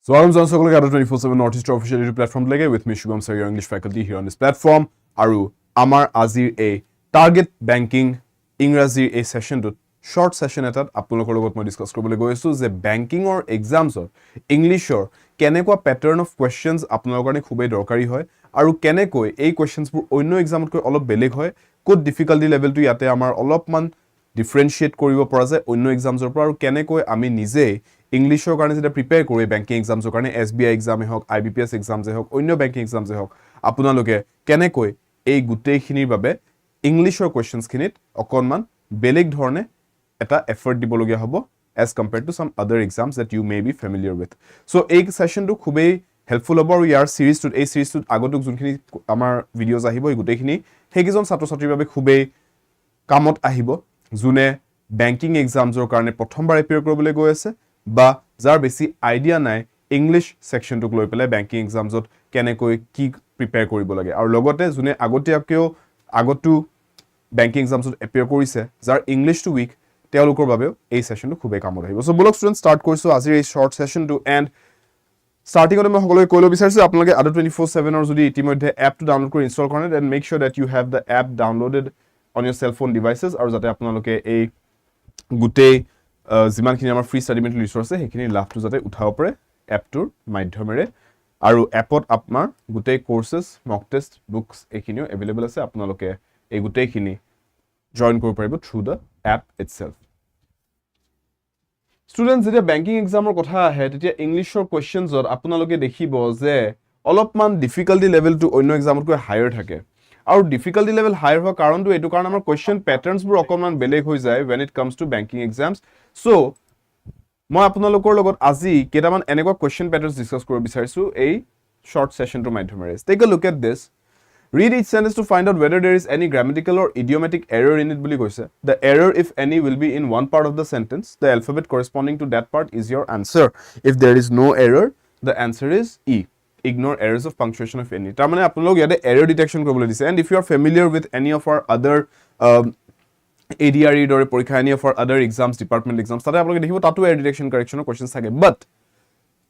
So I'm John Sokol, 24/7 Northeast official YouTube platform lege with me Shubham Sir, your English faculty here on this platform. Aru amar azir a target banking ingrazir a session to short session etat apnalokor logot moi discuss koribole goisu je banking or exams or English or kenekwa pattern of questions apnalokor karone khubei dorkari hoy aru kenekoi ei questions pur onno exam koi olop beleg hoy kod difficulty level tu yate amar olopman differentiate koribo pora jay onno exams or aru kenekoi ami nije English or karone jeta prepare kore banking exams or karone SBI exam e hok IBPS exams e hok onno banking exams e hok apnaloke kenekoi ei gutei khinir babe English or questions khinit okonman beleg dhorne eta effort dibologia hobo as compared to some other exams that you may be familiar with. So ei session to khubei helpful hobo aru yar series to ei series to agotuk junkhini amar videos ahibo ei gutei khini hegijon ছাত্র ছাত্ৰীৰ বাবে খুবেই কামত আহিব জুনে banking exams or karone prothombar appear korobole goi ase বা যাৰ বেছি আইডিয়া নাই ইংলিশ সেকশনটোক লৈ পেলাই banking examsত কেনেকৈ কি প্ৰিপেয়াৰ কৰিব লাগে আৰু লগতে জুনে আগতীয়াকেও আগতু banking examsত এপিয়াৰ কৰিছে যাৰ ইংলিশ টু উইক তেওঁলোকৰ বাবে এই সেশনটো খুবেই কামত আহিব সো বলক স্টুডেন্ট স্টাৰ্ট কৰিছো আজিৰ এই শৰ্ট সেশনটো এন্ড starting on মই সকলোকে কৈলো বিচাৰিছো আপোনালোকে আদা 24/7 or যদি ইতিমধ্যে এপটো ডাউনলোড কৰি ইনষ্টল কৰে then make sure that you have the app downloaded on your cell phone devices আৰু যাতে আপোনালোকে এই গুটেই যিমানখিনি আমাৰ ফ্ৰী ষ্টাডি মেটেৰিয়েল ৰিসোৰ্স আছে সেইখিনি লাভটো যাতে উঠাব পাৰে এপটোৰ মাধ্যমেৰে আৰু এপত আপোনাৰ গুটেই কোৰ্সেস মক টেষ্ট বুকস এইখিনিও अवेलेबल আছে আপোনালোকে এই গুটেইখিনি জয়েন কৰিব পাৰিব থ্ৰু দা এপ ইটসেলফ স্টুডেন্টস যেতিয়া ব্যাংকিং এক্সামৰ কথা আহে তেতিয়া ইংলিশৰ কোৱেশ্চনছত আপোনালোকে দেখিব যে অলপমান ডিফিকাল্টি লেভেলটো অন্য এক্সামতকৈ হায়াৰ থাকে আৰু ডিফিকাল্টি লেভেল হায়াৰ হোৱাৰ কাৰণটো এটো কাৰণ আমাৰ কোৱেশ্চন প্যাটাৰ্নছবোৰ অকনমান বেলেগ হৈ যায় when it comes to banking exams so মই আপোনালোকৰ লগত আজি কেটামান এনেকুৱা কোৱেশ্চন প্যাটাৰ্নছ ডিসকাস কৰিব বিচাৰিছো এই শৰ্ট সেশনটোৰ মাধ্যমেৰে take a look at this read each sentence to find out whether there is any grammatical or idiomatic error in it বুলি কৈছে the error if any will be in one part of the sentence the alphabet corresponding to that part is your answer if there is no error the answer is E ignore errors of punctuation of any তাৰ মানে আপোনালোক ইয়াতে error detection কৰিবলৈ দিছে and if you are familiar with any of our other ADRE দৰে পৰীক্ষা any of our other exams department exams তাতে আপোনালোকে দেখিব তাতো error detection correction questions থাকে but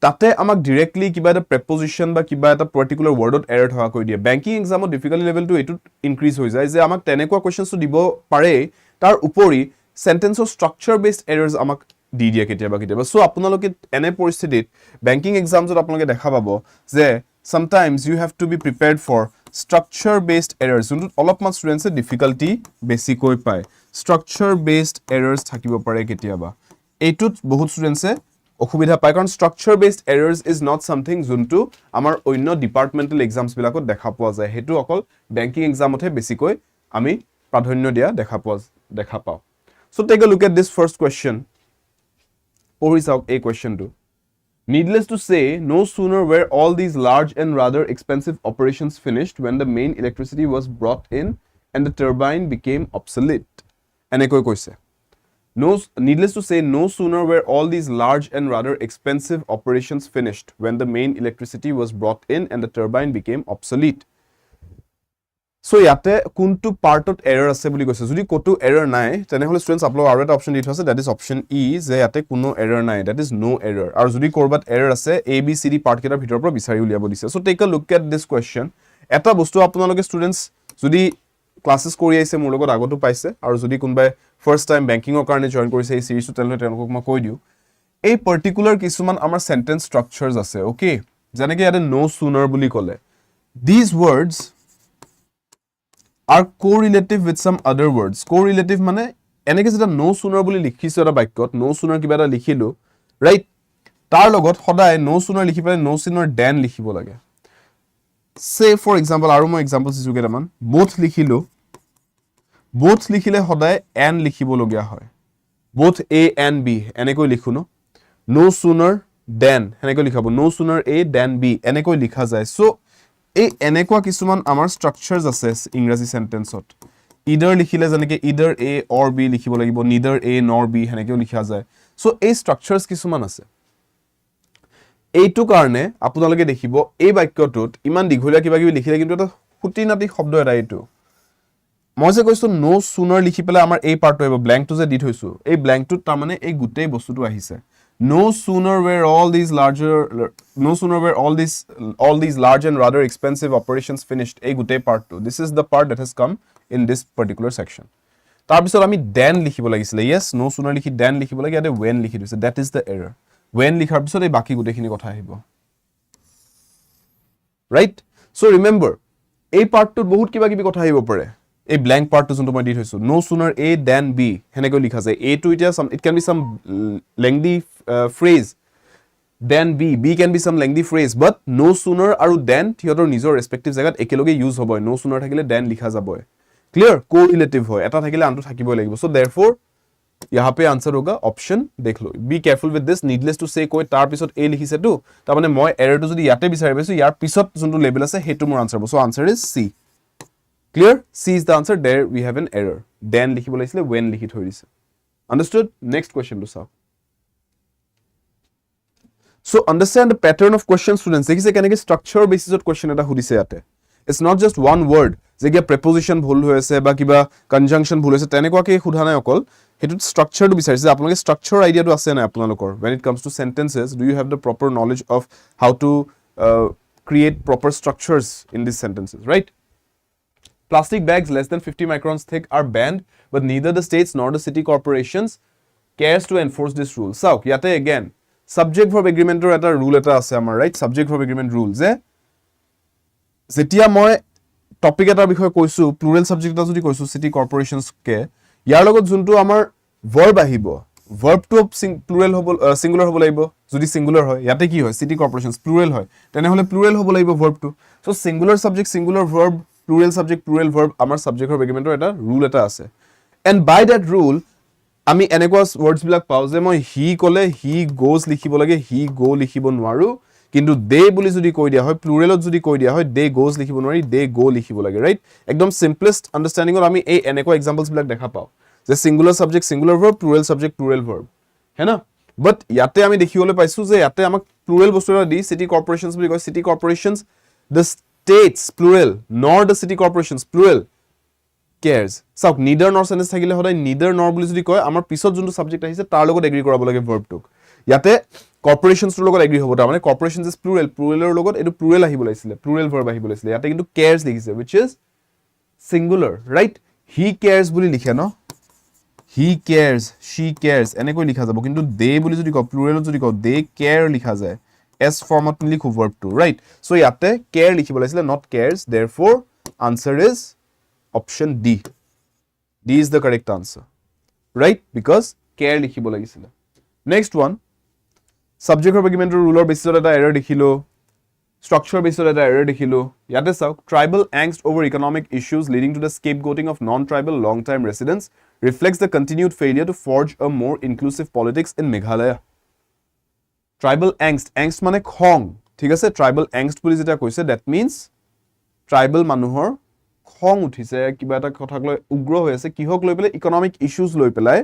তাতে আমাক directly কিবা এটা preposition বা কিবা এটা particular wordত error থকা কৈ দিয়ে banking examত difficulty level to এটো increase হৈ যায় যে আমাক তেনেকুৱা questions তো দিব পাৰে তাৰ উপৰি sentence of structure based errors আমাক দি দিয়ে কেতিয়াবা কেতিয়াবা সো আপোনালোকে এনে পৰিস্থিতিত banking examsত আপোনালোকে দেখা পাব যে sometimes you have to be prepared for structure based errors যোনটো অলপমান স্টুডেন্টছে difficulty বেছি কৈ পায় structure based errors থাকিব পাৰে কেতিয়াবা এইটোত বহুত স্টুডেন্টছে অসুবিধা পায় কাৰণ structure based errors is not something যোনটো আমাৰ অন্য ডিপাৰ্টমেন্টাল এক্সামছ বিলাকত দেখা পোৱা যায় হেতু অকল ব্যাংকিং এক্সামতহে বেছিকৈ আমি প্ৰাধান্য দিয়া দেখা পাও so take a look at this first question পঢ়ি চাওক এই কোৱেশ্চনটো needless to say no sooner were all these large and rather expensive operations finished when the main electricity was brought in and the turbine became obsolete এনেকৈ কৈছে No, needless to say, no sooner were all these large and rather expensive operations finished when the main electricity was brought in and the turbine became obsolete. So, yate kuntu part of error ase boli koise. Jodi kotu error nai, tenehole students upload aro eta option dit hoise that is option E je yate kuno error nai that is no error. Aru jodi korbat error ase A B C D part ketar bhitor pora bisari uliabo dise. So, take a look at this question. Eta bostu apnaloke students jodi classes কৰি আইছে মোৰ লগত আগতো পাইছে আৰু যদি কোনবাই first time ব্যাংকিংৰ কাৰণে জয়েন কৰিছে এই সিৰিজটো তেওঁলোকক মই কৈ দিও এই পাৰ্টিকুলাৰ কিছুমান আমাৰ সেন্টেন্স স্ট্ৰাকচাৰস আছে ওকে যেনেকৈ ইয়াতে নো সুনাৰ বুলি ক'লে these words are correlative with some other words correlative মানে এনেকৈ যেটা নো সুনাৰ বুলি লিখিছো এটা বাক্যত নো সুনাৰ কিবা এটা লিখিলো ৰাইট তাৰ লগত সদায় নো সুনাৰ লিখি পেলাই নো সুনাৰ দেন লিখিব লাগে say for example আৰু মই এক্সাম্পলস দিছো কেটামান both লিখিলে সদায় and লিখিব লগিয়া হয় both A and B এনেকৈ লিখো no sooner than এনেকৈ লিখাব no sooner A than B এনেকৈ লিখা যায় সো এই এনেকুৱা কিছুমান আমাৰ স্ট্ৰাকচাৰস আছে ইংৰাজী সেন্টেন্সত either লিখিলে যেনেকৈ either A or B লিখিব লাগিব neither A nor B এনেকৈ লিখা যায় সো এই স্ট্ৰাকচাৰস কিছুমান আছে এইটো কাৰণে আপোনালোকে দেখিব এই বাক্যটোত ইমান দীঘলীয়া কিবা কিবি লিখিলে কিন্তু এটা খুটিনাটি শব্দ এটা এইটো মই যে কৈছো নো সুনাৰ লিখি পেলাই আমাৰ এই পাৰ্টটো হ'ব ব্ল্যাঙ্কটো যে দি থৈছো এই ব্ল্যাঙ্কটো তাৰ মানে এই গুটেই বস্তুটো আহিছে No sooner were all these large and rather expensive operations finished. A gutei part 2. This is the part that has come in this particular section. তাৰপিছত আমি then লিখিব লাগিছিলে. Yes, no sooner লিখি then লিখিব লাগে, ইয়াতে when লিখি দিছে. That is the error. When লিখাৰ পিছত এই বাকি গুটেইখিনি কথা আহিব. Right? So remember, এই পাৰ্টটোত বহুত কিবা কিবি কথা আহিব পাৰে. এই blank পাৰ্টটো যোনটো মই দি থৈছো. No sooner A than B. হেনেকৈ লিখা যায়. A টো এতিয়া it can be some lengthy phrase. Then B. B can be some lengthy phrase. But no sooner আৰু then সিহঁতৰ নিজৰ respective জাগাত একেলগে use হ'ব. No sooner থাকিলে then লিখা যাবই. Clear? Co-relative হয়. এটা থাকিলে আনটো থাকিবই লাগিব. So therefore, यहाँ पे आंसर होगा ऑप्शन देख लो. Be careful with this. Needless to say कोई तार पिছত A लिखिছে তো তাৰ মানে মই এৰৰ টো যদি ইয়াতে বিচাৰি পাইছো ইয়াৰ পিছত যোনটো লেবেল আছে হেতু মোৰ আনসাৰ হ'ব. So answer is C. Clear? C is the answer. There we have an error. Then লিখিব লাগিছিলে when লিখি থৈ দিছে. Understood? Next question to চাও. So understand the pattern of question students. দেখিছে কেনেকৈ structure basis of question এটা সুধিছে ইয়াতে. It's not just one word. যে কিবা preposition ভুল হৈ আছে বা কিবা conjunction ভুল হৈছে তেনেকুৱাকে সোধা নাই অকল. হেতুত structure টো বিচাৰিছে. আপোনালোকে structure idea টো আছে না আপোনালোকৰ. When it comes to sentences, do you have the proper knowledge of how to create proper structures in these sentences, right? Plastic bags less than 50 microns thick are banned, but neither the states nor the city corporations cares to enforce this rule. So, ইয়াতে again, subject verb agreement or এটা rule এটা আছে আমাৰ, right? Subject verb agreement rule যে যেতিয়া মই topic এটাৰ বিষয়ে কৈছো প্লুৰেল সাবজেক্ট এটা যদি কৈছো সিটি কৰ্পোৰেশনস কে ইয়াৰ লগত যোনটো আমাৰ ভাৰ্ব আহিব ভাৰ্বটো প্লুৰেল হ'ব সিঙ্গুলাৰ হ'ব লাগিব যদি সিঙ্গুলাৰ হয় ইয়াতে কি হয় সিটি কৰ্পোৰেশনস প্লুৰেল হয় তেনেহলে প্লুৰেল হ'ব লাগিব ভাৰ্বটো so singular subject singular verb plural subject plural verb আমাৰ সাবজেক্ট ভাৰ্ব এগ্ৰিমেন্টৰ এটা ৰুল এটা আছে এন্ড বাই দ্যাট ৰুল আমি এনেকুৱা ওয়াৰ্ডস বিলাক পাও যে মই হি কলে হি গোজ লিখিব লাগে হি গো লিখিব নোৱাৰো কিন্তু দে বুলি যদি কৈ দিয়া হয় প্লুৰেলত যদি কৈ দিয়া হয় দে গোজ লিখিব নোৱাৰি দে গো লিখিব লাগে ৰাইট একদম সিম্পলেষ্ট আন্ডাৰস্ট্যান্ডিং আমি এই এনেকুৱা এক্সাম্পলস বিলাক দেখা পাও যে singular subject singular verb plural subject plural verb হেনা বাট ইয়াতে আমি দেখিবলৈ পাইছো যে ইয়াতে আমাক প্লুৰেল বস্তুটা দি সিটি কৰ্পোৰেশনস বুলি কয় সিটি কৰ্পোৰেশনস the states plural nor the city corporations plural cares so neither nor sentence থাকিলে হদাই neither nor বুলি যদি কয় আমাৰ পিছত যোনটো সাবজেক্ট আহিছে তাৰ লগত এগ্ৰি কৰাব লাগে ভাৰ্বটোক ইয়াতে corporations ৰ লগত এগ্ৰি হ'ব তাৰ মানে corporations is plural pluraler লগত এটো plural আহিব লাগিছিলে plural verb আহিব লাগিছিলে ইয়াতে কিন্তু cares লিখিছে which is singular right he cares বুলি লিখে ন he cares she cares এনেকৈ লিখা যাব কিন্তু they বুলি যদি কও pluraলত যদি কও they care লিখা যায় s format লিখো verb to right so ইয়াতে care লিখিব লাগিছিলে not cares therefore answer is option D D is the correct answer right because care লিখিব লাগিছিলে next one subject verb agreement ruler basis of error dekhilo structure basis of error dekhilo yate saw tribal angst over economic issues leading to the scapegoating of non-tribal long-time residents reflects the continued failure to forge a more inclusive politics in Meghalaya tribal angst mane khong thik ase tribal angst boli jeta koise that means tribal manuhor khong uthise kiba eta kothak loi ugro hoy ase kihok loi pele economic issues loi pelai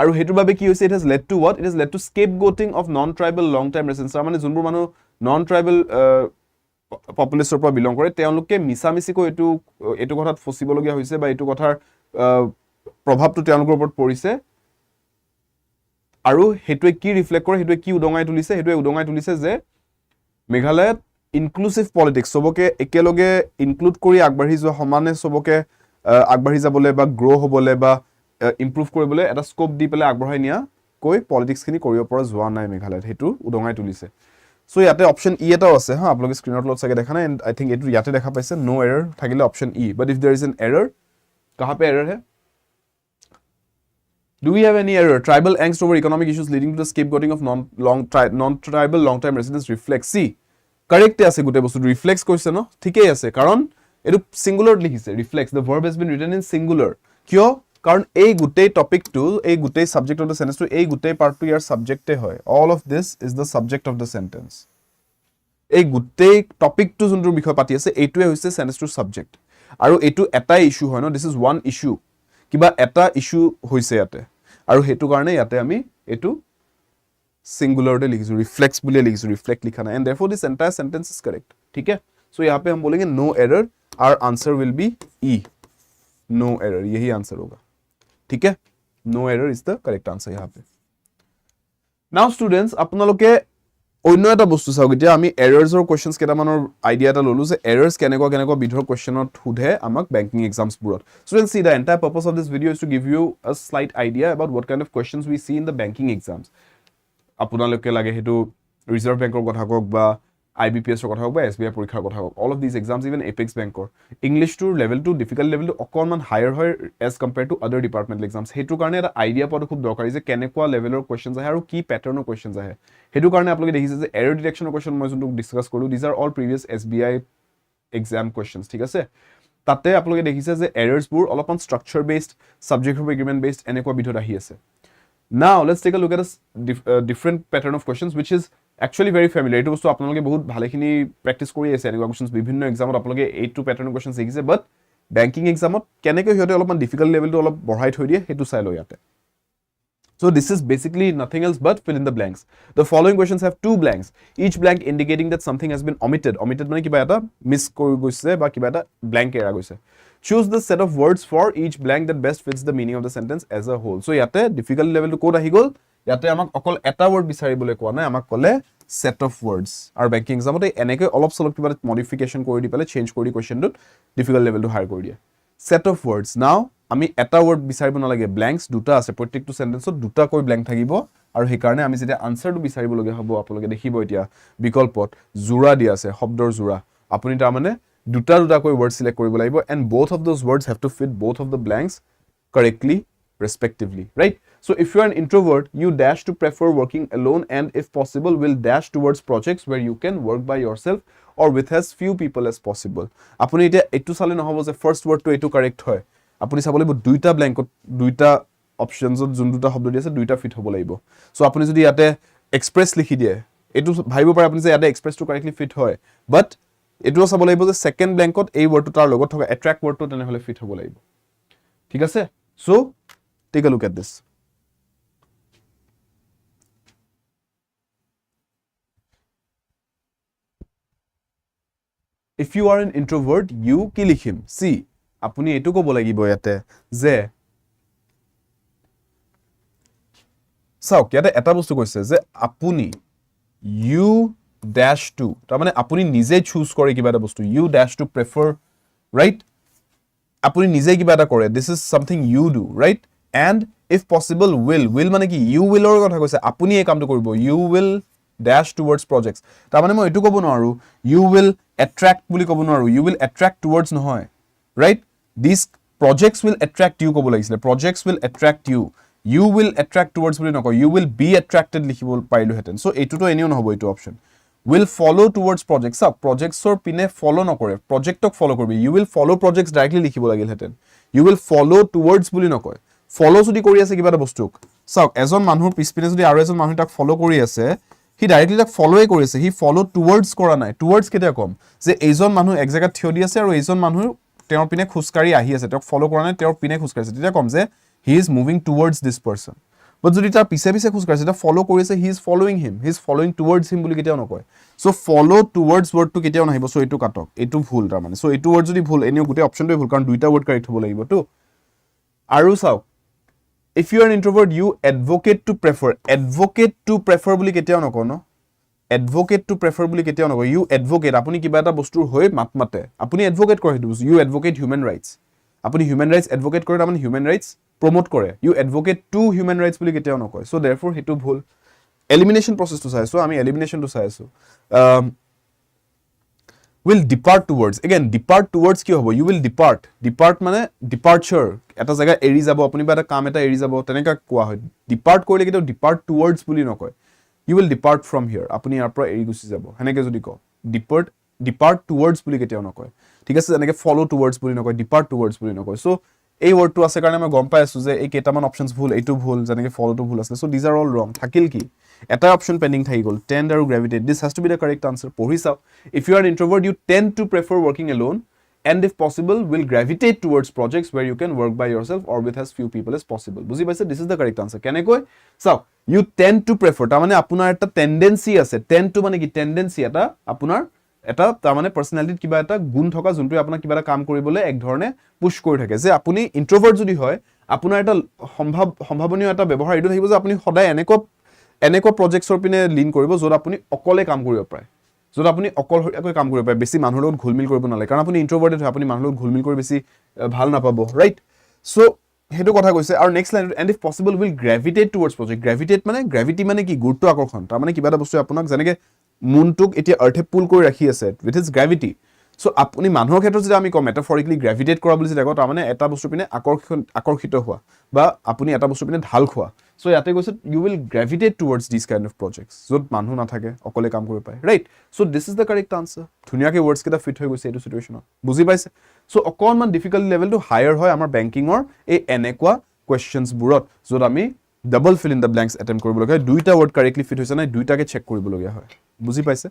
আৰু হেতুৰ বাবে কি হৈছে it has led to what it has led to scapegoating of non tribal long time residents মানে যোনবোৰ মানুহ non tribal পপুলেচনৰ পৰা belong কৰে তেওঁলোকে মিছামিছি কো এটো কথাত ফসিব লগিয়া হৈছে বা এটো কথাৰ প্ৰভাৱটো তেওঁলোকৰ ওপৰত পৰিছে আৰু হেতুৱে কি ৰিফ্লেক্ট কৰে হেতুৱে কি উদঙাই তুলিছে যে মেঘালয়ত ইনক্লুসিভ পলিটিক্স সবকে একেলগে ইনক্লুড কৰি আগবাঢ়ি যোৱা সমানে সবকে আগবাঢ়ি যাবলে বা গ্ৰো হ'বলে বা improve কৰিবলৈ এটা স্কোপ দি পেলে আগবঢ়াই নিয়া কৈ পলিটিক্স খিনি কৰিব পৰা যোৱা নাই মেঘালয়ত হেতু উদঙাই তুলিছে সো ইয়াতে অপশন ই এটাও আছে হা আপোনালোকে স্ক্ৰিনত লট চাগে দেখা নাই এন্ড আই থিংক এটো ইয়াতে দেখা পাইছে নো এৰৰ থাকিলে option E but if there is an error कहां पे एरर है do we have any error tribal angst over economic issues leading to the scapegoating of non-tribal long-time residents reflects see correct আছে গুটে বস্তু reflects কৈছে ন ঠিকই আছে কাৰণ এটো সিঙ্গুলার লিখিছে reflects the verb has been written in singular কিয় কাৰণ এই গুটেই টপিকটো এই গুটেই সাবজেক্ট অফ দ্য সেন্টেন্সটো এই গুটেই পাৰ্টটো ইয়াৰ সাবজেক্টে হয় all of this is the subject of the sentence এই গুটেই টপিকটো যোনটো বিষয় পাতি আছে এইটোৱে হৈছে সেন্টেন্সটোৰ সাবজেক্ট আৰু এটো এটা ইস্যু হয় ন দিস ইজ ওয়ান ইস্যু কিবা এটা ইস্যু হৈছে ইয়াতে আৰু হেতু কাৰণে ইয়াতে আমি এটো सिंगुलर लिखिसु रिफ्लेक्स बुलिए लिखिसु रिफ्लेक्ट लिखा ना and therefore this entire sentence is correct ठीक है सो यहाँ पे हम बोलेंगे no error our answer will be E no error यही आंसर होगा ठीक है no error is the correct answer यहाँ पे নাও ষ্টুডেণ্টছ আপোনালোকে অন্য এটা বস্তু চাওক এতিয়া আমি এৰাৰ্ছৰ কুৱেশ্যনছ কেইটামানৰ আইডিয়া এটা ল'লো যে এৰাৰ্ছ কেনেকুৱা বিধৰ কুৱেশ্যনত সোধে আমাক বেংকিং এক্সামছবোৰত students see the entire purpose of this video' is to give you a slight idea about what kind of questions we see in the banking exams আপোনালোকে লাগে সেইটো ৰিজাৰ্ভ বেংকৰ কথা কওক বা IBPS ৰ কথা কওক বা SBI পৰীক্ষাৰ কথা কওক all of these exams even Apex বেংকৰ ইংলিছটোৰ লেভেলটো ডিফিকাল্ট লেভেলটো অকণমান হায়াৰ হয় এজ কম্পেয়াৰ টু আদাৰ ডিপাৰ্টমেণ্টেল এক্সামছ সেইটো কাৰণে এটা আইডিয়া পোৱাটো খুব দৰকাৰী যে কেনেকুৱা লেভেলৰ কুৱেশ্যনছ আহে আৰু কি পেটাৰ্ণৰ কুৱেশ্যনছ আহে সেইটো কাৰণে আপোনালোকে দেখিছে যে এৰৰ ডিটেকশ্যনৰ কুৱেশ্যন মই যোনটো ডিছকাছ কৰোঁ these are all previous SBI exam questions ঠিক আছে তাতে আপোনালোকে দেখিছে যে এৰাৰ্ছবোৰ অলপমান structure based subject of agreement based এনেকুৱা বিধত আহি আছে Now, let's take a look at a different pattern of questions, which is actually very familiar. It was to আপোনালোকে বহুত ভালেখিনি প্ৰেক্টিছ কৰি আছে এনেকুৱা questions বিভিন্ন এক্সামত আপোনালোকে এইটো পেটাৰ্ণৰ questions দেখিছে বাট বেংকিং এক্সামত কেনেকৈ সিহঁতে অলপমান ডিফিকাল্ট লেভেলটো অলপ বঢ়াই থৈ দিয়ে সেইটো চাই লওঁ ইয়াতে So this is basically nothing else but fill in the blanks. The following questions have two blanks, each blank indicating that something has been omitted. Omitted মানে কিবা এটা মিছ কৰি গৈছে বা কিবা এটা blank এৰা গৈছে Choose the set of words for each blank that best fits the meaning of the sentence as a whole. So ইয়াতে difficult level to code আহি গল ইয়াতে আমাক অকল এটা word বিচাৰিবলৈ কোৱা নাই আমাক ক'লে set of words আৰু banking examতে এনেকৈ অলপ সলপ কিবা modification কৰি দি পেলে change কৰি questionটোত difficult level to higher কৰি দিয়ে set of words now আমি এটা word বিচাৰিব নালাগে blanks দুটা আছে প্ৰত্যেকটো সেন্টেন্সত দুটা কৈ blank থাকিব আৰু সেই কাৰণে আমি যেতিয়া আনসাৰটো বিচাৰিব লগা হ'ব আপোনালোকে দেখিব এতিয়া বিকল্পত জোৰা দিয়া আছে শব্দৰ জোৰা আপুনি তাৰ মানে দুটা কৈ word select কৰিব লাগিব and both of those words have to fit both of the blanks correctly respectively right so if you are an introvert you dash to prefer working alone and if possible will dash towards projects where you can work by yourself or with as few people as possible আপুনি এটা এটো চালে নহব যে first ওয়ার্ডটো এটো correct হয় আপুনি চাব লাগিব দুইটা ব্ল্যাঙ্কত দুইটা অপশনছত যোন দুটা শব্দ দি আছে দুইটা ফিট হ'ব লাগিব সো আপুনি যদি ইয়াতে এক্সপ্ৰেছ লিখি দিয়ে এটো ভাবিব পাৰে আপুনি যে ইয়াতে এক্সপ্ৰেছটো কাৰেক্টলি ফিট হয় বাট এটো চাব লাগিব যে সেকেন্ড ব্ল্যাঙ্কত এই ওয়ার্ডটো তাৰ লগত থকা অ্যাট্ৰাক্ট ওয়ার্ডটো তেনে হলে ফিট হ'ব লাগিব ঠিক আছে so take a look at this If you are an introvert, you কি লিখিম see আপুনি এটো কব লাগিব ইয়াতে যে চাওক ইয়াতে এটা বস্তু কৈছে যে আপুনি you dash to তাৰ মানে আপুনি নিজে চুজ কৰে কিবা এটা বস্তু you dash to prefer right আপুনি নিজে কিবা এটা কৰে this is something you do right and if possible will মানে কি you will ৰ কথা কৈছে আপুনি এই কামটো কৰিব you will dash towards projects তাৰ মানে মই এটো কব নোৱাৰো you will attract বুলি কব নোৱাৰো you will attract towards নহয় right these projects will attract you কব লাগিছিল projects will attract you will attract towards বুলি নকয় you will be attracted লিখিব পাৰিলো হেতেন সো এটোটো এনিও নহব এটো option will follow towards projects up projects or pine follow নকৰে projectক follow কৰিবি you will follow projects directly লিখিব লাগিল হেতেন you will follow towards বুলি নকয় follow যদি কৰি আছে কিবা এটা বস্তুক চাওক এজন মানুহৰ পিছপিনে যদি আৰু এজন মানুহ তাক follow কৰি আছে হি ডাইৰেক্টলি তাক ফলোৱে কৰি আছে হি ফলো টুৱাৰ্ডছ কৰা নাই টুৱাৰ্ডছ কেতিয়া কম যে এইজন মানুহ এক জায়গাত থিয় দি আছে আৰু এইজন মানুহ তেওঁৰ পিনে খুচকাৰি আহি আছে তেওঁক ফলো কৰা নাই তেওঁৰ পিনে খুচকাৰিছে তেতিয়া কম যে he is moving towards this person but যদি তাৰ পিছে পিছে খুচকাৰিছে এটা ফলো কৰি আছে he is following him he is following towards him বুলি কেতিয়াও নকয় সো ফলো টুৱাৰ্ডছ ওয়াৰ্ডটো কেতিয়াও নাহিব সো এটো কাটক এটো ভুল তাৰ মানে সো এটো ওয়াৰ্ড যদি ভুল এনিও গুটে অপশনটোই ভুল কাৰণ দুইটা ওয়াৰ্ড কাৰেক্ট হ'ব লাগিব তো আৰু চাওক if you are an introvert you advocate to prefer বুলি কেতিয়াও নকয় ন advocate to prefer বুলি কেতিয়াও নকয় you advocate আপুনি কিবা এটা বস্তুৰ হৈ মাতে আপুনি advocate কৰে হেতু you advocate human rights আপুনি human rights advocate কৰে মানে human rights promote কৰে you advocate to human rights বুলি কেতিয়াও নকয় so therefore হেতু ভুল elimination process to চাইছো আমি elimination to চাইছো will depart towards again depart towards কি হ'ব you will depart মানে departure এটা জায়গা এৰি যাব আপুনি বা এটা কাম এটা এৰি যাব তেনেকা কোৱা হয় depart কৰিলে কেতিয়াও depart towards বুলি নকয় you will depart from here আপুনি ইয়াৰ পৰা এৰি গুছি যাব হেনেকে যদি ক depart towards বুলি কেতিয়াও নকয় ঠিক আছে যেনেকে follow towards বুলি নকয় depart towards বুলি নকয় সো এই ওয়ার্ডটো আছে কাৰণে মই গম পাই আছো যে এই কেইটামান অপশনস ভুল এইটো ভুল যেনেকে follow টো ভুল আছে so these are all wrong থাকিল কি এটা অপশন পেন্ডিং থাকি গল tend আৰু gravitate this has to be the correct answer পঢ়ি চাও if you are an introvert you tend to prefer working alone and if possible will gravitate towards projects where you can work by yourself or with as few people as possible বুজি পাইছে this is the correct answer কেনেকৈ চাও you tend to prefer তাৰ মানে আপোনাৰ এটা tendency আছে tend to মানে কি টেন্ডেন্সি এটা আপোনাৰ এটা তাৰ মানে পাৰ্সোনালিটিত কিবা এটা গুণ থকা যোনটো আপোনাক কিবা এটা কাম কৰিবলৈ এক ধৰণে পুশ কৰি থাকে যে আপুনি ইন্ট্ৰোভাৰ্ট যদি হয় আপোনাৰ এটা সম্ভাৱনীয় এটা ব্যৱহাৰ এটো থাকিব যে আপুনি সদায় এনেকৈ এনেকুৱা প্ৰজেক্টছৰ পিনে লিন কৰিব য'ত আপুনি অকলে কাম কৰিব পাৰে, য'ত আপুনি অকলশৰীয়াকৈ কাম কৰিব পাৰে, বেছি মানুহৰ লগত ঘুলমিল কৰিব নালাগে, কাৰণ আপুনি ইন্ট্ৰভাৰ্টেড হয়, আপুনি মানুহৰ লগত ঘুলমিল কৰি বেছি ভাল নাপাব, ৰাইট? চ' সেইটো কথা কৈছে। আৰু next line, and if possible will gravitate towards project. Gravitate মানে, গ্ৰেভিটি মানে কি? গুৰুত্ব আকৰ্ষণ। তাৰমানে কিবা এটা বস্তু আপোনাক, যেনেকে মুনটোক এতিয়া আৰ্থে পুল কৰি ৰাখি আছে, উইথ ইজ গ্ৰেভিটি। চ' আপুনি মানুহৰ ক্ষেত্ৰত যদি আমি কওঁ মেটাফৰিকলি গ্ৰেভিটেট কৰা বুলি যেতিয়া কওঁ, তাৰমানে এটা বস্তুৰ পিনে আকৰ্ষিত হোৱা, বা আপুনি এটা বস্তুৰ পিনে ঢাল খোৱা। চ' ইয়াতে কৈছে you will gravitate towards this kind of projects, য'ত মানুহ নাথাকে, অকলে কাম কৰিব পাৰে, right? So' this is the correct answer. ধুনীয়াকৈ ৱৰ্ডছ কেইটা ফিট হৈ গৈছে এইটো চিটুৱেশ্যনত, বুজি পাইছে? চ' অকণমান ডিফিকাল্টি লেভেলটো হায়াৰ হয় আমাৰ বেংকিঙৰ এই এনেকুৱা কুৱেশ্যনছবোৰত, য'ত আমি double fill in the blanks attempt কৰিবলগীয়া হয়, দুইটা ৱৰ্ড কাৰেক্টলি ফিট হৈছে নাই, দুইটাকে চেক কৰিবলগীয়া হয়, বুজি পাইছে?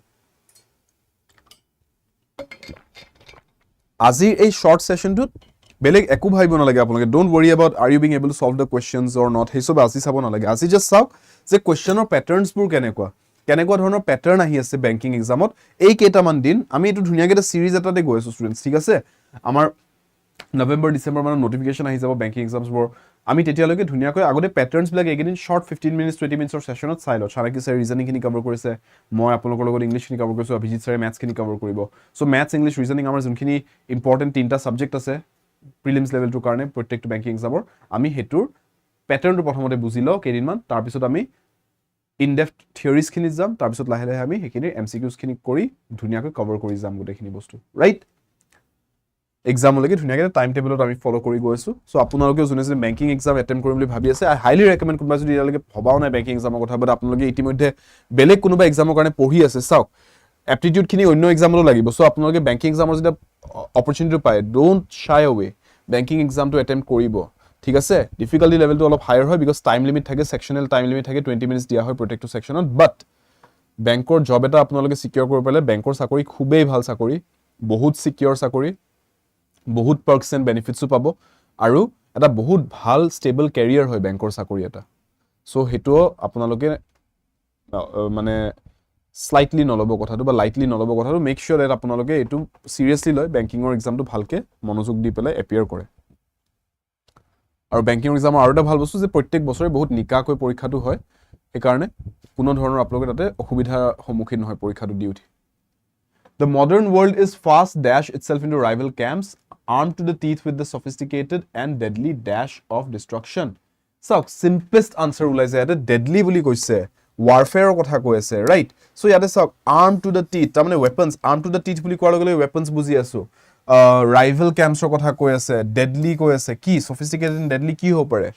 আজিৰ এই শ্বৰ্ট ছেশ্যনটোত বেলেগ একো ভাবিব নালাগে আপোনালোকে। Don't worry about are you being able to solve the questions or not, সেই চব আজি চাব নালাগে। আজি জাষ্ট চাওক যে কুৱেশ্যনৰ পেটাৰ্ণছবোৰ কেনেকুৱা ধৰণৰ পেটাৰ্ণ আহি আছে বেংকিং এক্সামত এই কেইটামান দিন। আমি এইটো ধুনীয়াকৈ এটা চিৰিজ এটাতে গৈ আছোঁ ষ্টুডেণ্টছ, ঠিক আছে? আমাৰ নৱেম্বৰ ডিচেম্বৰ মানত নটিফিকেশ্যন আহি যাব বেংকিং এক্সামছবোৰ। আমি তেতিয়ালৈকে ধুনীয়াকৈ আগতে পেটাৰ্ণছবিলাক এইকেইদিন শ্বৰ্ট 15 মিনিটছ 20 মিনিটছৰ ছেশ্যনত চাই লওঁ। চাণক্য ছাৰে ৰিজনিংখিনি কভাৰ কৰিছে, মই আপোনালোকৰ লগত ইংলিছখিনি কভাৰ কৰিছোঁ, অভিজিত ছাৰে মেথছখিনি কভাৰ কৰিব। চ' মেথছ, ইংলিছ, ৰিজনিং আমাৰ যোনখিনি ইম্পৰ্টেণ্ট 3টা ছাবজেক্ট আছে প্ৰিলিমছ লেভেলটোৰ কাৰণে প্ৰত্যেকটো বেংকিং এক্সামৰ, আমি সেইটোৰ পেটাৰ্ণটো প্ৰথমতে বুজি লওঁ কেইদিনমান, তাৰপিছত আমি ইনডেপ্থ থিয়ৰিজখিনিত যাম, তাৰপিছত লাহে লাহে আমি সেইখিনিৰ MCQছখিনি কৰি ধুনীয়াকৈ কভাৰ কৰি যাম গোটেইখিনি বস্তু, ৰাইট? এক্সামলৈকে ধুনীয়াকৈ টাইম টেবুলত আমি ফ'ল' কৰি গৈ আছোঁ। চ' আপোনালোকেও যোনে যোনে বেংকিং এক্সাম এটেম্প কৰিম বুলি ভাবি আছে, আই হাইলি ৰেকমেণ্ড, কোনোবা যদি এতিয়ালৈকে ভবাও নাই বেংকিং এক্সামৰ কথা, বাট আপোনালোকে ইতিমধ্যে বেলেগ কোনোবা এক্সামৰ কাৰণে পঢ়ি আছে, চাওক এপ্টিটিউডখিনি অন্য এক্সামতো লাগিব। চ' আপোনালোকে বেংকিং এক্সামৰ যেতিয়া অপৰচুনিটিটো পায়, ডোণ্ট শ্বাই এৱে, বেংকিং এক্সামটো এটেম্প কৰিব, ঠিক আছে? ডিফিকাল্টি লেভেলটো অলপ হায়াৰ হয়, বিকজ টাইম লিমিট থাকে, ছেকশ্যনেল টাইম লিমিট থাকে, 20 মিনিটছ দিয়া হয় প্ৰত্যেকটো ছেকশ্যনত। বাট বেংকৰ জব এটা আপোনালোকে ছিকিয়ৰ কৰিব পাৰিলে, বেংকৰ চাকৰি খুবেই ভাল চাকৰি, বহুত ছিকিয়ৰ চাকৰি, বহুত পাৰ্কছ এণ্ড বেনিফিটছো পাব, আৰু এটা বহুত ভাল ষ্টেবল কেৰিয়াৰ হয় বেংকৰ চাকৰি এটা। চ' সেইটোও আপোনালোকে মানে স্লাইটলি নল'ব কথাটো, বা লাইটলি নল'ব কথাটো। মেক চিয়ৰ ডেট আপোনালোকে এইটো চিৰিয়াছলি লয়, বেংকিঙৰ এক্সামটো ভালকৈ মনোযোগ দি পেলাই এপিয়াৰ কৰে। আৰু বেংকিং এক্সামৰ আৰু এটা ভাল বস্তু যে প্ৰত্যেক বছৰে বহুত নিকাকৈ পৰীক্ষাটো হয়, সেইকাৰণে কোনো ধৰণৰ আপোনালোকে তাতে অসুবিধাৰ সন্মুখীন নহয় পৰীক্ষাটো দি উঠি। The modern world is fast dash itself into rival camps, armed to the teeth with the sophisticated and deadly dash of destruction. চাওক চিম্পলেষ্ট আনচাৰ ওলাইছে ইয়াতে, ডেডলি বুলি কৈছে, ৱাৰফেয়াৰৰ কথা কৈ আছে, ৰাইট? চ' ইয়াতে চাওক আৰ্ম টু দ্য টিথ, তাৰমানে weapons, arm to the teeth বুলি কোৱাৰ লগে লগে ৱেপনছ বুজি আছোঁ। ৰাইভেল কেম্পছৰ কথা কৈ আছে, ডেডলি কৈ আছে, কি সফিষ্টিকেটেড এণ্ড ডেডলি কি হ'ব পাৰে?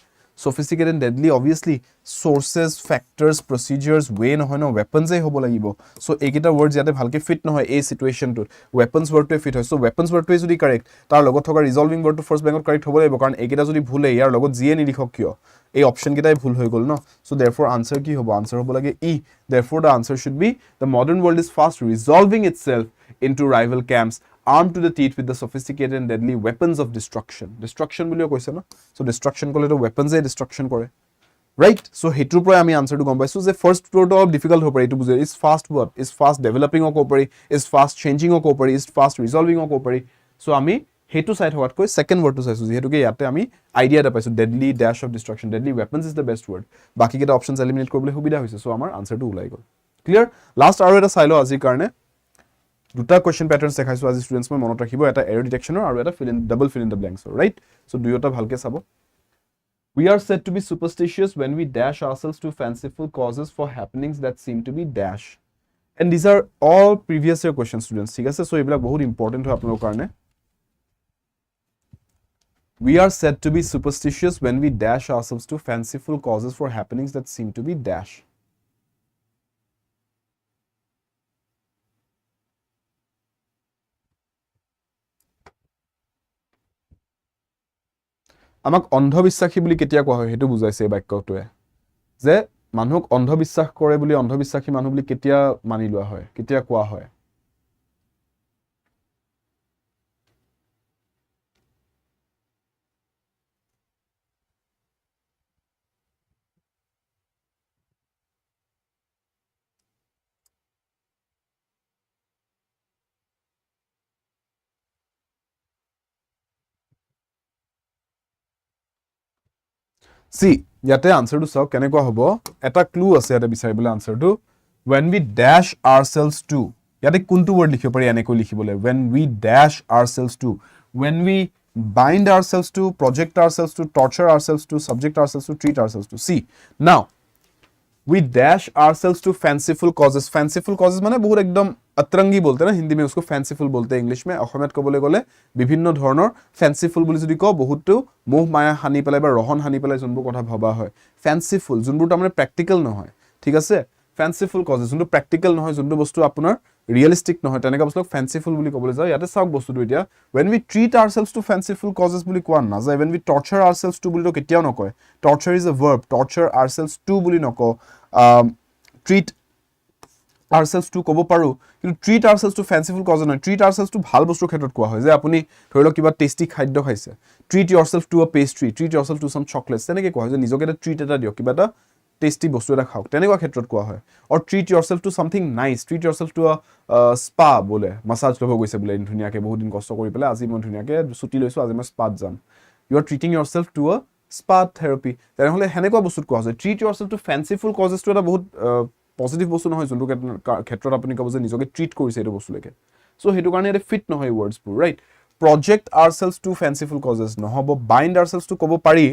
Sophisticated and deadly obviously sources, factors, procedures, ৱে নহয় ন, ৱেপনছেই হ'ব লাগিব। চ' এইকেইটা ৱৰ্ডছ ইয়াতে ভালকৈ ফিট নহয় এই চিটুৱেশ্যনটোত, ৱেপনছ ৱৰ্ডটোৱে ফিট হয়। চ' ৱেপনছ ৱৰ্ডটোৱে যদি কাৰেক্ট, তাৰ লগত থকা ৰিজলভিং ৱৰ্ডটো ফাৰ্ষ্ট বেংকত কাৰেক্ট হ'ব লাগিব, কাৰণ এইকেইটা যদি ভুলে, ইয়াৰ লগত যিয়ে নিলিখক কিয়, এই অপশ্যনকেইটাই ভুল হৈ গ'ল ন। চ' দেৰফৰ আনচাৰ কি হ'ব? আনচাৰ হ'ব লাগে ই। Therefore the answer should be the modern world is fast resolving itself into rival camps, armed to the teeth with the sophisticated and deadly weapons of destruction. Destruction বুলিও কৈছে ন, চ' destruction ক'লেতো weaponsে destruction কৰে, right? চ' সেইটোৰ পৰাই আমি আনচাৰটো গম পাইছোঁ যে ফাৰ্ষ্ট ৱৰ্ডটো অলপ ডিফিকাল্ট হ'ব পাৰে, এইটো বুজি, is fast word, is fast ডেভেলপিঙো ক'ব পাৰি, ইজ ফাষ্ট চেঞ্জিঙো ক'ব পাৰি, ইজ ফাষ্ট ৰিজলভিঙো ক'ব পাৰি। চ' আমি সেইটো চাই থকাতকৈ ছেকেণ্ড ৱৰ্ডটো চাইছোঁ, যিহেতুকে ইয়াতে আমি আইডিয়া এটা পাইছোঁ, ডেডলি ডেছ of destruction, deadly weapons is the best word. বাকীকেইটা অপশ্যনছ এলিমিনেট কৰিবলৈ সুবিধা হৈছে, চ' আমাৰ আনচাৰটো ওলাই গ'ল। ক্লিয়াৰ? লাষ্ট আৰু এটা চাই লওঁ আজিৰ কাৰণে। দুটা কুৱেশ্যন পেটাৰ্ণছ দেখাইছোঁ আজি ষ্টুডেণ্টছ, মই মনত ৰাখিব, এটা এৰ'ৰ ডিটেকশ্যনৰ আৰু এটা ডাবল ফিল ইন দ্য ব্লেংকছৰ, ৰাইট? চ' দুয়োটা ভালকৈ চাব। We are said to be superstitious when we dash ourselves to fanciful causes for happenings that seem to be dash. And these are all previous year questions, students, ঠিক আছে? চ' এইবিলাক বহুত important হয় আপোনালোকৰ কাৰণে। We are said to be superstitious when we dash ourselves to fanciful causes for happenings that seem to be dash. আমাক অন্ধবিশ্বাসী বুলি কেতিয়া কোৱা হয় সেইটো বুজাইছে এই বাক্যটোৱে, যে মানুহক অন্ধবিশ্বাস কৰে বুলি, অন্ধবিশ্বাসী মানুহ বুলি কেতিয়া মানি লোৱা হয়, কেতিয়া কোৱা হয়? চি ইয়াতে আনসাৰটো চাওক কেনেকুৱা হ'ব এটা ক্লু আছে ইয়াতে বিচাৰিবলৈ আনসাৰটো when we dash ourselves to ইয়াতে কোনটো word লিখিব পাৰি এনেকৈ লিখিবলৈ when we dash ourselves to when we bind ourselves to project ourselves to torture ourselves to subject ourselves to treat ourselves to see now we dash ourselves to fanciful causes মানে বহুত একদম अतरंगी बोलते हैं ना हिंदी में उसको fanciful बोलते हैं इंग्लिश में অসমীয়াত ক'বলৈ গ'লে বিভিন্ন ধৰণৰ fanciful বুলি যদি কও বহুতো মোহ মায়া হানি পেলাই বা ৰহন হানি পেলাই যোনবোৰ কথা ভবা হয় fanciful যোনবোৰ তাৰমানে প্ৰেক্টিকেল নহয় ঠিক আছে fanciful causes যোনটো প্ৰেক্টিকেল নহয় যোনটো বস্তু আপোনাৰ ৰিয়েলিস্টিক নহয় তেনেকা বস্তুক fanciful বুলি ক'বলৈ যাও ইয়াতে চাওক বস্তুটো এতিয়া when we treat ourselves to fanciful causes বুলি কোৱা নাযায় when we torture ourselves to বুলি তো কেতিয়াও নকয় torture is a verb torture ourselves to বুলি নকও treat ourselves to ক'ব পাৰো কিন্তু treat ourselves to fanciful cause নহয় treat ourselves to ভাল বস্তুৰ ক্ষেত্ৰত কোৱা হয় যে আপুনি ধৰি লওক কিবা টেস্টি খাদ্য খাইছে treat yourself to a pastry treat yourself to some chocolates তেনেকৈ কোৱা হয় যে নিজকে এটা ট্ৰিট এটা দিয়ক কিবা এটা টেস্টি বস্তু এটা খাওক তেনেকুৱা ক্ষেত্ৰত কোৱা হয় or treat yourself to something nice treat yourself to a spa বোলে মাসাজ ল'ব গৈছে বোলে ধুনীয়াকে বহুত দিন কষ্ট কৰি পেলাই আজি মই ধুনীয়াকে ছুটি লৈছো আজি মই স্পাত যাম you are treating yourself to a spa therapy তেনেহলে হেনেকুৱা বস্তুত কোৱা হয় treat yourself to fanciful causes to এটা বহুত পজিটিভ বস্তু নহয় যোনটো ক্ষেত্ৰত আপুনি ক'ব যে নিজকে ট্ৰিট কৰিছে এইটো বস্তুলৈকে সো হেতু কাৰণে এটা ফিট নহয় ওয়াৰ্ডছ বোৰ right project ourselves to fanciful causes নহব bind ourselves to ক'ব পাৰি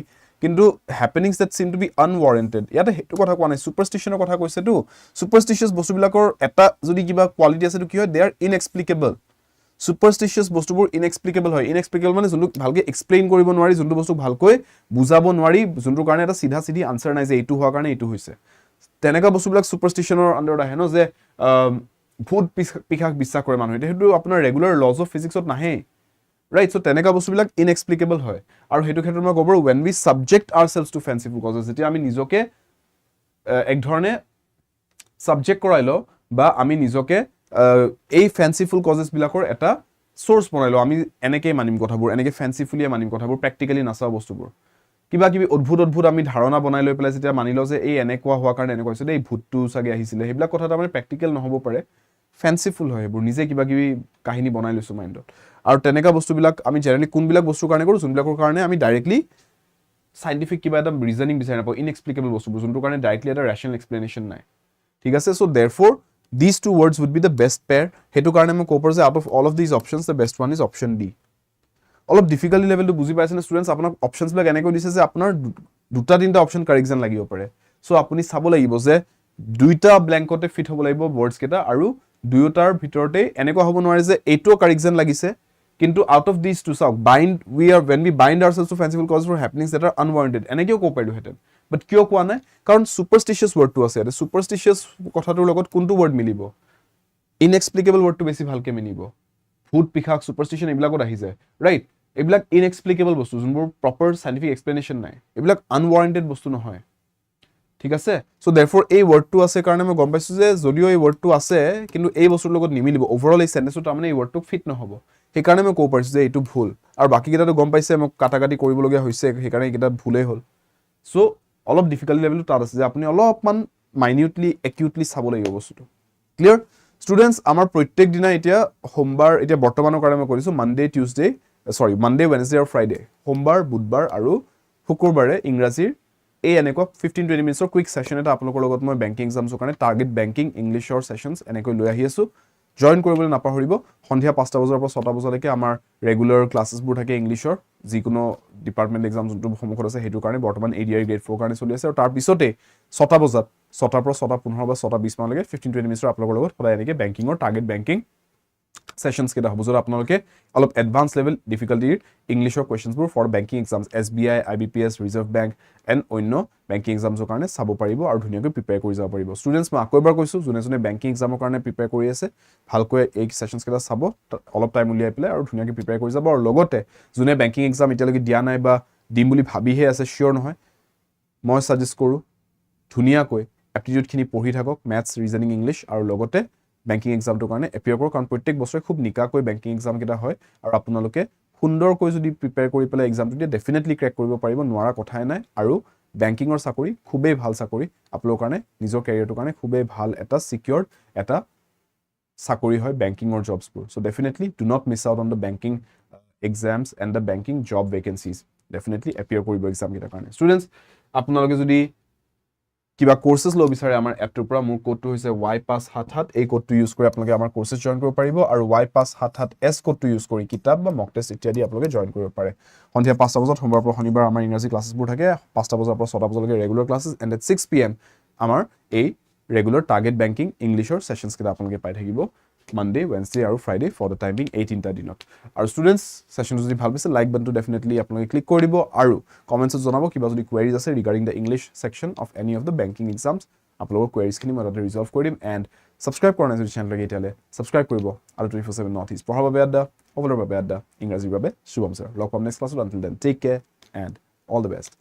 কিন্তু happenings that seem to be unwarranted ইয়াতে হেতু কথা কোৱা নাই superstitionৰ কথা কৈছে তো superstitious বস্তুবিলাকৰ এটা যদি কিবা কোৱালিটি আছে তো কি হয় they are inexplicable superstitious বস্তুবোৰ inexplicable হয় inexplicable মানে যোনটো ভালকে এক্সপ্লেইন কৰিব নোৱাৰি যোনটো বস্তু ভালকৈ বুজাব নোৱাৰি যোনটো কাৰণে এটা সিধা সিধি আনসাৰ নাই যে এইটো হোৱাৰ কাৰণে এইটো হৈছে তেনেকা বস্তুবিলাক সুপাৰস্টিশনৰ আন্ডাৰত আহে ন যে ভূত পিশাচ বিশ্বাস কৰে মানুহে হেতু আপোনাৰ ৰেগুলাৰ লজ অফ ফিজিক্সত নাহে ৰাইট সো তেনেকা বস্তুবিলাক ইনএক্সপ্লিকেবল হয় আৰু হেতু ক্ষেত্ৰত মই ক'ব when we subject ourselves to fanciful causes যেতিয়া আমি নিজকে এক ধৰণে সাবজেক্ট কৰাই লও বা আমি নিজকে এই ফ্যান্সিফুল কজেস বিলাকৰ এটা সোৰ্স বনাই লও আমি এনেকৈ মানিম কথাবোৰ এনেকৈ ফ্যান্সিফুলিয়ে মানিম কথাবোৰ প্ৰ্যাকটিক্যালি নাচাও বস্তুবোৰ কিবা কিবি অদ্ভুত আমি ধাৰণা বনাই লৈ পেলাই যেতিয়া মানি লও যে এই এনেকুৱা হোৱা কাৰণে এনেকুৱা হৈছে এই ভূতটো সাগে আহিছিলে হেবিলাক কথা তাৰমানে প্ৰ্যাকটিক্যাল নহব পাৰে ফ্যান্সিফুল হয় এবোৰ নিজে কিবা কিবি কাহিনী বনাই লৈছো মাইন্ডত আৰু তেনেকা বস্তুবিলাক আমি জেনেৰেলি কোনবিলাক বস্তুৰ কাৰণে কৰো যোনবিলাকৰ কাৰণে আমি ডাইৰেক্টলি সাইন্টিফিক কিবা এটা ৰিজনিং বিচাৰি নাপাও ইনএক্সপ্লিকেবল বস্তুবোৰ যোনটোৰ কাৰণে ডাইৰেক্টলি এটা ৰেশনাল এক্সপ্লেনেশন নাই ঠিক আছে so দেয়াৰফৰ these two words would be the best pair hetu karone মই ক'ব যে out of all of these options the best one is option D অলপ ডিফিকাল্টি লেভেলটো বুজি পাইছে না স্টুডেন্টস আপোনাক অপশনস বিলাক এনেকৈ দিছে যে আপোনাৰ দুটা তিনটা অপশন কাৰেকশন লাগিব পাৰে সো আপুনি চাব লাগিব যে দুইটা ব্ল্যাঙ্কতে ফিট হ'ব লাগিব ওয়ার্ডস কেটা আৰু দুয়োটাৰ ভিতৰতে এনেকুৱা হ'ব নোৱাৰে যে এইটো কাৰেকশন লাগিছে কিন্তু out of these two সাওক when we bind ourselves to fanciful causes for happenings that are unwarranted এনেকেও ক'ব পাৰিলো হেতেন বাট কিয় কোৱা নাই কাৰণ সুপাৰস্টিশিয়াস ওয়াৰ্ডটো আছে এটা সুপাৰস্টিশিয়াস কথাটোৰ লগত কোনটো ওয়াৰ্ড মিলিব ইনএক্সপ্লিকেবল ওয়াৰ্ডটো বেছি ভালকে মিলিব ভূত পিশাচ সুপাৰস্টিশন এইবিলাকত আহি যায় ৰাইট এইবিলাক ইনএক্সপ্লিকেবল বস্তু যোনবোৰ প্ৰপাৰ সাইন্টিফিক এক্সপ্লেনেশন নাই এইবিলাক আনৱাৰেন্টেড বস্তু নহয় ঠিক আছে সো দেয়াৰফৰ এই ওয়াৰ্ডটো আছে কাৰণে মই গম পাইছো যে যদিও এই ওয়াৰ্ডটো আছে কিন্তু এই বস্তুৰ লগত নিমিলিব ওভাৰঅল এই সেন্টেন্সটো তাৰমানে এই ওয়াৰ্ডটো ফিট নহব সেইকাৰণে মই ক'ব পাৰিছো যে এইটো ভুল আৰু বাকি কেইটাটো গম পাইছে মই কাটাকাটি কৰিবলগীয়া হৈছে সেইকাৰণে এইকেইটা ভুলেই হ'ল সো অলপ ডিফিকাল্টি লেভেলটো তাত আছে যে আপুনি অলপমান মাইনিউটলি একিউটলি চাব লাগিব বস্তুটো ক্লিয়াৰ স্টুডেন্টস আমাৰ প্ৰত্যেক দিনা এতিয়া সোমবাৰ এতিয়া বৰ্তমানৰ কাৰণে মই কৰিছো মানডে ওয়েডনেসডে আৰু ফ্ৰাইডে সোমবাৰ বুধবাৰ আৰু শুকুৰবাৰে ইংৰাজীৰ এই এনেকুৱা 15-20 মিনিটৰ কুইক সেশন এটা আপোনালোকৰ লগত মই বেংকিং এক্সামছৰ কাৰণে টাৰ্গেট বেংকিং ইংলিছৰ সেশনছ এনেকৈ লৈ আহি আছো জয়েন কৰিবলৈ নাপাহৰিব সন্ধিয়া 5টা বজাৰ পৰা 6টা বজালৈকে আমাৰ ৰেগুলাৰ ক্লাसेसবোৰ থাকে ইংলিছৰ যিকোনো ডিপাৰ্টমেন্ট এক্সাম যোনটো সমুখত আছে হেতুৰ কাৰণে বৰ্তমান এডিআৰ গ্ৰেড 4 কাৰণে চলি আছে আৰু তাৰ পিছতে 6টা বজাত 6টাৰ পৰা 6:15 বা 6:20 মানলৈকে 15-20 মিনিটৰ আপোনালোকৰ লগত সদায় এনেকৈ বেংকিংৰ টাৰ্গেট বেংকিং সেশনছ কেটা হ'ব যত আপোনালোকে অলপ এডভান্স লেভেল ডিফিকাল্টিৰ ইংলিছৰ কোৱেশ্চনছবোৰ for banking exams SBI IBPS reserve bank and অন্য বেংকিং এক্সামছৰ কাৰণে চাব পাৰিব আৰু ধুনীয়াকৈ প্ৰিপেয়াৰ কৰি যাব পাৰিব স্টুডেন্টস মই আকৌ এবাৰ কৈছো যোনে বেংকিং এক্সামৰ কাৰণে প্ৰিপেয়াৰ কৰি আছে ভালকৈ এই সেশনছ কেটা চাব অলপ টাইম উলিয়াই পেলাই আৰু ধুনীয়াকৈ প্ৰিপেয়াৰ কৰি যাব আৰু লগতে যোনে বেংকিং এক্সাম এতিয়ালৈকে দিয়া নাই বা দিম বুলি ভাবিহে আছে শিওৰ নহয় মই সাজেষ্ট কৰো ধুনীয়াকৈ এপ্টিটিউডখিনি পঢ়ি থাকক মেথছ ৰিজনিং ইংলিছ আৰু লগতে বেংকিং এক্সামটোৰ কাৰণে এপিয়াৰ কৰক কাৰণ প্ৰত্যেক বছৰে খুব নিকাকৈ বেংকিং এক্সাম কেটা হয় আৰু আপোনালোকে সুন্দৰকৈ যদি প্ৰিপেয়াৰ কৰি পেলাই এক্সামটো দিয়ে ডেফিনেটলি ক্ৰেক কৰিব পাৰিব নোৱাৰা কথাই নাই আৰু বেংকিংৰ চাকৰি খুবেই ভাল চাকৰি আপোনালোকৰ কাৰণে নিজৰ কেৰিয়াৰটোৰ কাৰণে খুবেই ভাল এটা সিকিউৰড এটা চাকৰি হয় বেংকিংৰ জবছবোৰ so definitely do not miss out on the banking exams and the banking job vacancies definitely appear কৰিব এক্সাম কেটাৰ কাৰণে স্টুডেন্টস আপোনালোকে যদি কিবা কোৰ্সেছ ল'ব বিচাৰে আমাৰ এপটোৰ পৰা মোৰ কোডটো হৈছে Y577 এই কোডটো ইউজ কৰি আপোনালোকে আমাৰ কোৰ্সেছ জয়েন কৰিব পাৰিব আৰু Y577S কোডটো ইউজ কৰি কিতাপ বা মক টেষ্ট ইত্যাদি আপোনালোকে জয়েন কৰিব পাৰে সন্ধিয়া 5টা বজাত সোমবাৰৰ পৰা শনিবাৰ আমাৰ ইংৰাজী ক্লাছেছবোৰ থাকে 5টা বজাৰ পৰা 6টা বজালৈকে regular classes and at 6 PM আমাৰ এই ৰেগুলাৰ টাৰ্গেট বেংকিং ইংলিছৰ সেশনছ কেইটা আপোনালোকে পাই থাকিব Monday, Wednesday আৰু Friday for the time being 18টা দিনত আৰু ষ্টুডেন্টস সেশন যদি ভাল পাইছে লাইক বাটনটো ডেফিনেটলি আপোনালোকে ক্লিক কৰি দিব আৰু কমেন্টছত জনাব কিবা যদি কোৱেৰিজ আছে regarding the English section of any of the banking exams আপোনালোকৰ কোৱেৰিজখিনি মই তাতে ৰিজলভ কৰি দিম এণ্ড সাবস্ক্ৰাইব কৰা নাই যদি চেনেলটো এতিয়ালে সাবস্ক্ৰাইব কৰিব আৰু 24/7 নৰ্থ ইষ্ট পঢ়াৰ বাবে আড্ডা সকলোৰে বাবে আড্ডা ইংৰাজীৰ বাবে শুভম ছাৰ লগ পাম নেক্সট ক্লাছত until then take care and all the best